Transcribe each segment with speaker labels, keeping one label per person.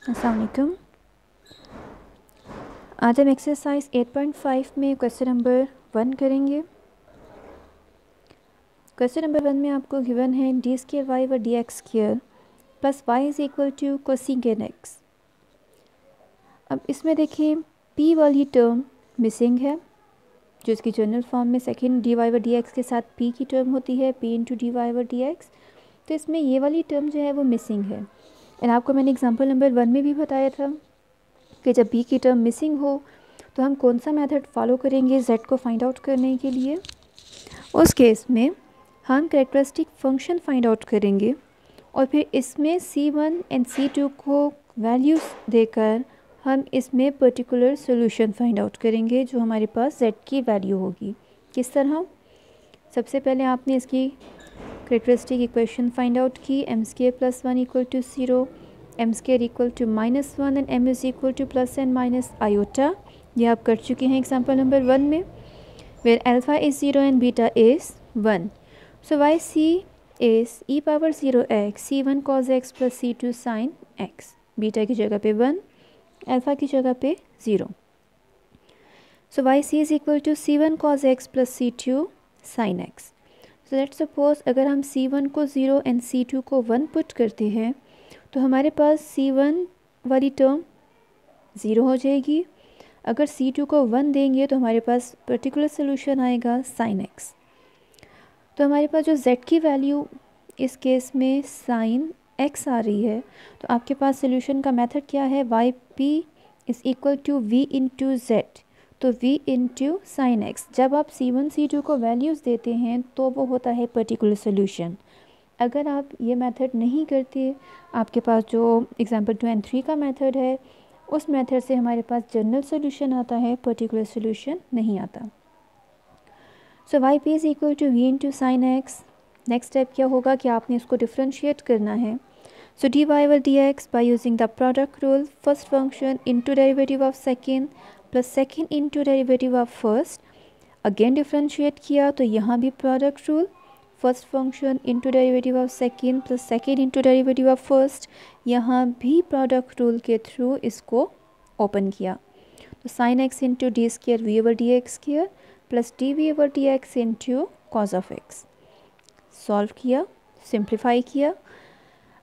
Speaker 1: अस्सलाम वालेकुम। आज हम एक्सरसाइज 8.5 में क्वेश्चन नंबर 1 करेंगे। क्वेश्चन नंबर 1 में आपको गिवन है डी स्क्वायर वाई व D X square plus Y is equal to cosec X. अब इसमें देखिए पी वाली टर्म मिसिंग है, जो इसकी जनरल फॉर्म में सेकेंड डी वाई व डी एक्स के साथ पी की टर्म होती है, पी इंटू डी वाई व डी एक्स। तो इसमें ये वाली टर्म जो है वो मिसिंग है। एंड आपको मैंने एग्जाम्पल नंबर 1 में भी बताया था कि जब बी की टर्म मिसिंग हो तो हम कौन सा मेथड फॉलो करेंगे जेड को फाइंड आउट करने के लिए। उस केस में हम कैरेक्टरिस्टिक फंक्शन फाइंड आउट करेंगे और फिर इसमें C1 एंड C2 को वैल्यूज़ देकर हम इसमें पर्टिकुलर सोल्यूशन फाइंड आउट करेंगे जो हमारे पास जेड की वैल्यू होगी। किस तरह? सबसे पहले आपने इसकी कैरेक्टरिस्टिक इक्वेशन फाइंड आउट की, M square plus 1 equal to 0, M square equal to -1 and M is equal to plus and minus iota. ये आप कर चुके हैं एग्जाम्पल नंबर 1 में, where alpha is 0 and beta is 1। So Y C is e power 0x C1 cos x plus C2 sin x। Beta की जगह पे 1, alpha की जगह पे 0। So Y C is equal to C1 cos x plus C2 sin x। So let's suppose अगर हम C1 को 0 and C2 को 1 पुट करते हैं तो हमारे पास C1 वाली टर्म 0 हो जाएगी। अगर C2 को 1 देंगे तो हमारे पास पर्टिकुलर सोल्यूशन आएगा sin x। तो हमारे पास जो z की वैल्यू इस केस में sin x आ रही है, तो आपके पास सोल्यूशन का मेथड क्या है? Y P is equal to V into Z, तो v इंटू साइन एक्स। जब आप C1 C2 को वैल्यूज़ देते हैं तो वो होता है पर्टिकुलर सोल्यूशन। अगर आप ये मेथड नहीं करते, आपके पास जो एग्जांपल 2 एंड 3 का मेथड है, उस मेथड से हमारे पास जनरल सोल्यूशन आता है, पर्टिकुलर सोल्यूशन नहीं आता। So Y P is equal to V into sine X. Next step क्या होगा कि आपने इसको डिफ्रेंशिएट करना है। सो डी वाई व D X by using the product rule, first function into derivative of second plus second into derivative of first. Again differentiate किया तो यहाँ भी product rule, first function into derivative of second plus second into derivative of first. यहाँ भी product rule के through इसको open किया, तो sine X into D square V over D X square plus D V over D X into cos of X. Solve किया, simplify किया।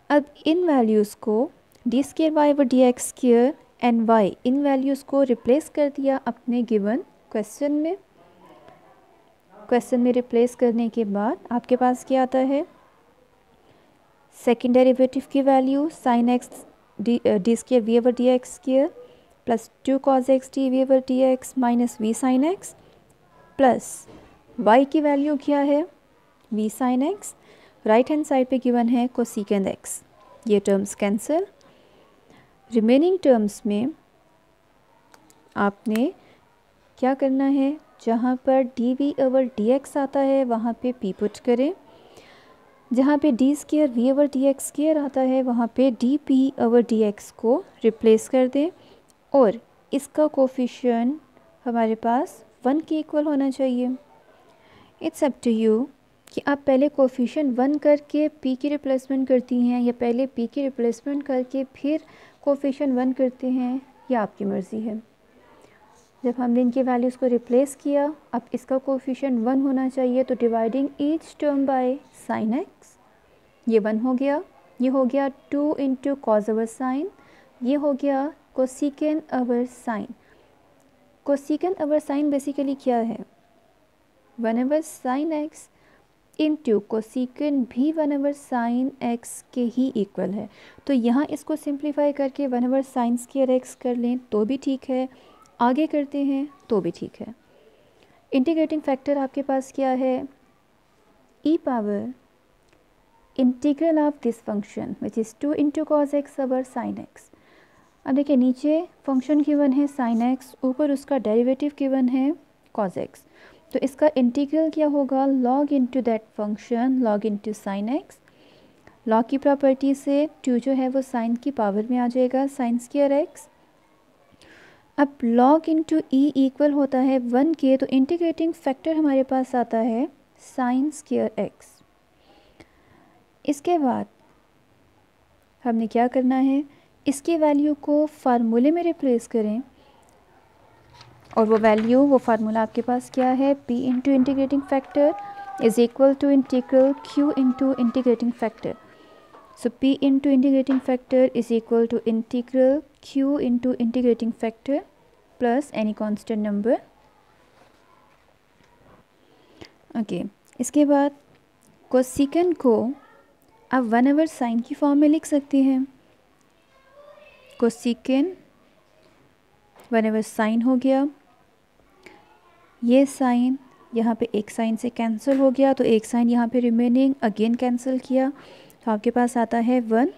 Speaker 1: अब इन वैल्यूज़ को D square Y over D X square and Y, इन values को replace कर दिया अपने गिवन क्वेश्चन में। क्वेश्चन में रिप्लेस करने के बाद आपके पास क्या आता है? सेकेंड डेरिवेटिव की value sine x D square V over D X square plus 2 cos X D V over D X minus V sine X, plus Y की वैल्यू क्या है? V sine X. Right hand side पे given है cosecant X. ये terms cancel. Remaining terms में आपने क्या करना है? जहाँ पर D V over D X आता है वहाँ पे पी पुट करें, जहाँ पे D square V over D X square आता है वहाँ पे D P over D x को रिप्लेस कर दें, और इसका कोफिशिएंट हमारे पास 1 के इक्वल होना चाहिए। इट्स अप टू यू कि आप पहले कोफिशिएंट 1 करके p की रिप्लेसमेंट करती हैं या पहले p की रिप्लेसमेंट करके फिर कोफिशिएंट 1 करते हैं, या आपकी मर्ज़ी है। जब हमने इनकी वैल्यूज़ को रिप्लेस किया, अब इसका कोफिशिएंट 1 होना चाहिए, तो dividing each term by sine x, ये 1 हो गया। ये हो गया 2 इंटू कॉज ओवर साइन, ये हो गया cosecant over sine. Cosecant over sine basically क्या है? 1 over sine X into cosecant भी 1 ओवर साइन एक्स के ही इक्वल है। तो यहाँ इसको सिंप्लीफाई करके 1 ओवर साइन स्क्वायर एक्स कर लें तो भी ठीक है, आगे करते हैं तो भी ठीक है। इंटीग्रेटिंग फैक्टर आपके पास क्या है? E power integral of this function which is 2 into cos X over sine X. अब देखिए नीचे फंक्शन गिवन है साइन एक्स, ऊपर उसका डेरिवेटिव गिवन है कॉज एक्स, तो इसका इंटीग्रल क्या होगा? Log into that function log into sine X. Log की प्रॉपर्टी से 2 जो है वो साइन की पावर में आ जाएगा, साइन स्क्वायर एक्स। अब लॉग इंटू ई इक्वल होता है 1 के, तो इंटीग्रेटिंग फैक्टर हमारे पास आता है साइन स्क्वायर एक्स। इसके बाद हमने क्या करना है इसके वैल्यू को फार्मूले में रिप्लेस करें और वो फार्मूला आपके पास क्या है, p into integrating factor is equal to integral q into integrating factor. So p into integrating factor is equal to integral q into integrating factor plus any constant number. Okay इसके बाद cosecant को आप 1/, sign की form में लिख सकते हैं. Cosecant 1/, sign हो गया, ये साइन यहाँ पे एक साइन से कैंसिल हो गया, तो एक साइन यहाँ पे रिमेनिंग, अगेन कैंसिल किया, तो आपके पास आता है 1.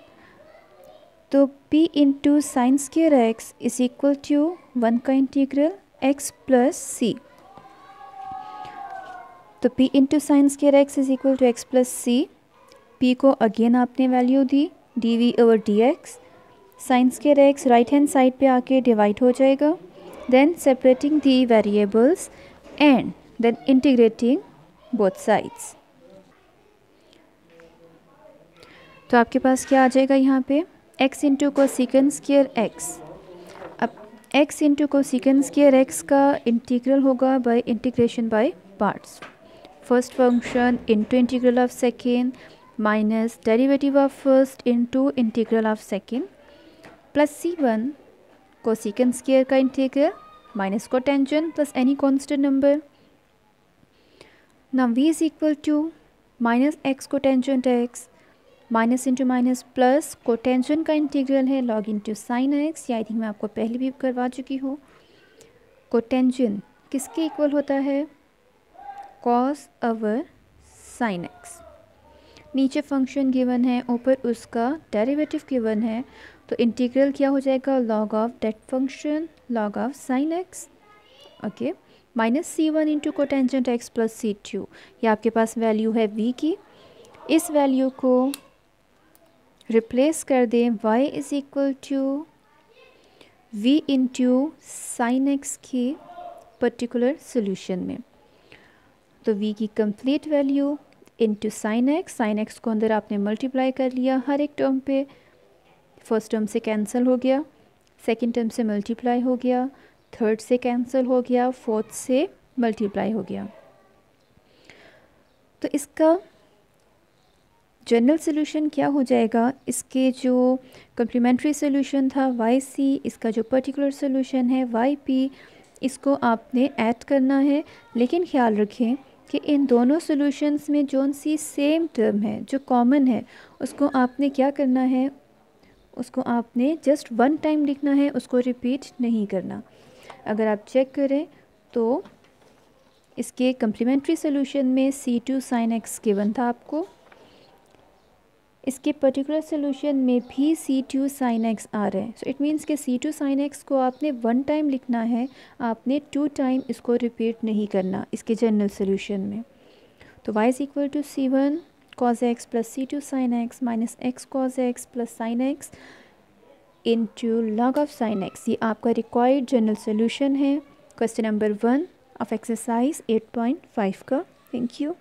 Speaker 1: तो p into sine square X is equal to 1 का इंटीग्रल x प्लस सी. तो p into sine square X is equal to X plus C. p को अगेन आपने वैल्यू दी dv/dx. Sine square X right hand side पे आके divide हो जाएगा. Then separating the variables and then integrating both sides. तो आपके पास क्या आ जाएगा यहाँ पे, x into cosecant square X. अब x into cosecant square X का इंटीग्रल होगा by integration by parts. First function into integral of second minus derivative of first into integral of second plus c1 cosecant square का integral minus cotangent plus any constant number. Now v is equal to minus x cotangent x minus into minus plus cotangent का integral है log into sine X. या I think मैं आपको पहले भी करवा चुकी हूँ. कोटेंजेंट किसके इक्वल होता है, कॉस अवर साइन एक्स. नीचे फंक्शन गिवन है, ऊपर उसका डेरिवेटिव गिवन है, तो इंटीग्रल क्या हो जाएगा, log of that function log of sine x. Okay minus c1 into cotangent x plus c2. ये आपके पास वैल्यू है v की. इस वैल्यू को रिप्लेस कर दें y is equal to v into sine X की पर्टिकुलर सोल्यूशन में. तो v की complete value into sine X को अंदर आपने मल्टीप्लाई कर लिया हर एक टर्म पे. फर्स्ट टर्म से कैंसिल हो गया, सेकंड टर्म से मल्टीप्लाई हो गया, थर्ड से कैंसिल हो गया, फोर्थ से मल्टीप्लाई हो गया. तो इसका जनरल सोल्यूशन क्या हो जाएगा, इसके जो कम्प्लीमेंट्री सोल्यूशन था yc, इसका जो पर्टिकुलर सोल्यूशन है yp, इसको आपने ऐड करना है. लेकिन ख्याल रखें कि इन दोनों सोल्यूशंस में जो सी सेम टर्म है जो कॉमन है उसको आपने क्या करना है, उसको आपने जस्ट 1 टाइम लिखना है, उसको रिपीट नहीं करना. अगर आप चेक करें तो इसके कम्प्लीमेंट्री सोल्यूशन में c2 sin x गिवन था आपको, इसके पर्टिकुलर सोल्यूशन में भी c2 sin x आ रहा है. सो इट मीन्स कि c2 sin x को आपने 1 टाइम लिखना है, आपने 2 टाइम इसको रिपीट नहीं करना इसके जनरल सोल्यूशन में. तो y is equal to c1 cos x plus c2 sin x minus x cos x plus sin x into log of sin x. ये आपका रिक्वायर्ड जनरल सोल्यूशन है क्वेश्चन नंबर 1 ऑफ एक्सरसाइज 8.5 का. Thank you.